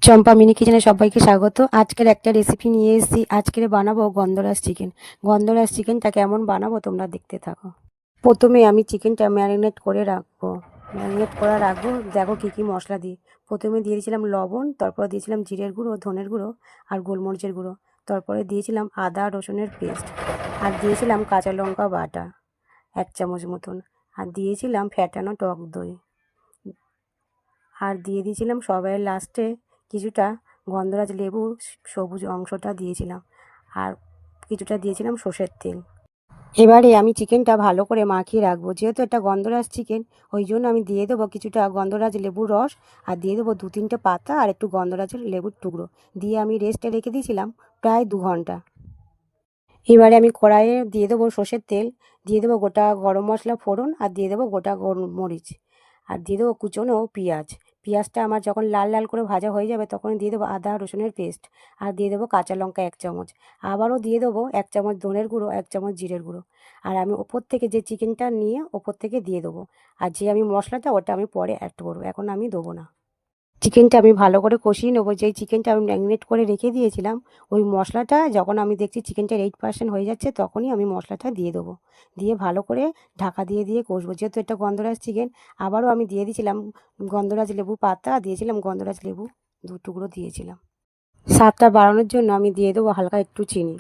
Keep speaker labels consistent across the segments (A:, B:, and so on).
A: চম্পা mini কিচেনে সবাইকে স্বাগত। আজকের একটা রেসিপি নিয়ে এসেছি। আজকের বানাবো গন্ধরাজ চিকেন। গন্ধরাজ চিকেনটা কেমন বানাবো তোমরা দেখতে থাকো। প্রথমে আমি চিকেনটা ম্যারিনেট করে রাখবো। দেখো কী কী মশলা দিই। প্রথমে দিয়ে দিয়েছিলাম লবণ, তারপরে দিয়েছিলাম জিরের গুঁড়ো, ধনের গুঁড়ো আর গোলমরিচের গুঁড়ো। তারপরে দিয়েছিলাম আদা রসুনের পেস্ট, আর দিয়েছিলাম কাঁচা লঙ্কা বাটা 1 চামচ মতন, আর দিয়েছিলাম ফ্যাটানো টক দই, আর দিয়ে দিয়েছিলাম সবার লাস্টে কিছুটা গন্ধরাজ লেবুর সবুজ অংশটা দিয়েছিলাম, আর কিছুটা দিয়েছিলাম সর্ষের তেল। এবারে আমি চিকেনটা ভালো করে মাখিয়ে রাখবো। যেহেতু এটা গন্ধরাজ চিকেন, ওই জন্য আমি দিয়ে দেবো কিছুটা গন্ধরাজ লেবুর রস, আর দিয়ে দেবো 2-3টে পাতা আর একটু গন্ধরাজের লেবুর টুকরো দিয়ে আমি রেস্টে রেখে দিয়েছিলাম প্রায় 2 ঘন্টা। এবারে আমি কড়াইয়ে দিয়ে দেবো সর্ষের তেল, দিয়ে দেবো গোটা গরম মশলা ফোড়ন, আর দিয়ে দেবো গোটা গোলমরিচ, আর দিয়ে দেবো কুচনো পেঁয়াজ। পেঁয়াজটা আমার যখন লাল লাল করে ভাজা হয়ে যাবে তখন দিয়ে দেবো আদা রসুনের পেস্ট, আর দিয়ে দেবো কাঁচা লঙ্কা 1 চামচ। আবারও দিয়ে দেবো 1 চামচ ধনের গুঁড়ো, 1 চামচ জিরের গুঁড়ো, আর আমি ওপর থেকে যে চিকেনটা নিয়ে ওপর থেকে দিয়ে দেবো। আর যে আমি মশলাটা ওটা আমি পরে অ্যাড করবো, এখন আমি দেবো না। চিকেনটা আমি ভালো করে কষিয়ে নেবো। যেই চিকেনটা আমি ম্যারিনেট করে রেখে দিয়েছিলাম, ওই মশলাটা যখন আমি দেখছি চিকেনটার 8% হয়ে যাচ্ছে তখনই আমি মশলাটা দিয়ে দেবো। দিয়ে ভালো করে ঢাকা দিয়ে দিয়ে কষবো। যেহেতু এটা গন্ধরাজ চিকেন, আবারও আমি দিয়ে দিয়েছিলাম গন্ধরাজ লেবু পাতা, দিয়েছিলাম গন্ধরাজ লেবু 2 টুকরো দিয়েছিলাম। স্বাদটা বাড়ানোর জন্য আমি দিয়ে দেবো হালকা একটু চিনি,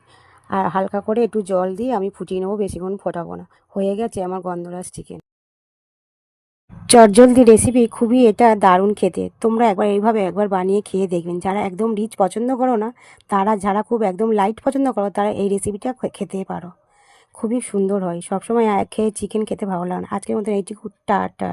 A: আর হালকা করে একটু জল দিয়ে আমি ফুটিয়ে নেবো, বেশিক্ষণ ফোটাবো না। হয়ে গেছে আমার গন্ধরাজ চিকেন। চটজলদি রেসিপি, খুবই এটা দারুণ খেতে। তোমরা একবার বানিয়ে খেয়ে দেখবেন। যারা একদম রিচ পছন্দ করো না, যারা খুব একদম লাইট পছন্দ করো, তারা এই রেসিপিটা খেতে পারো। খুবই সুন্দর হয়। সবসময় খেয়ে চিকেন খেতে ভালো লাগে না। আজকের মতো এইটুকু, টাটা।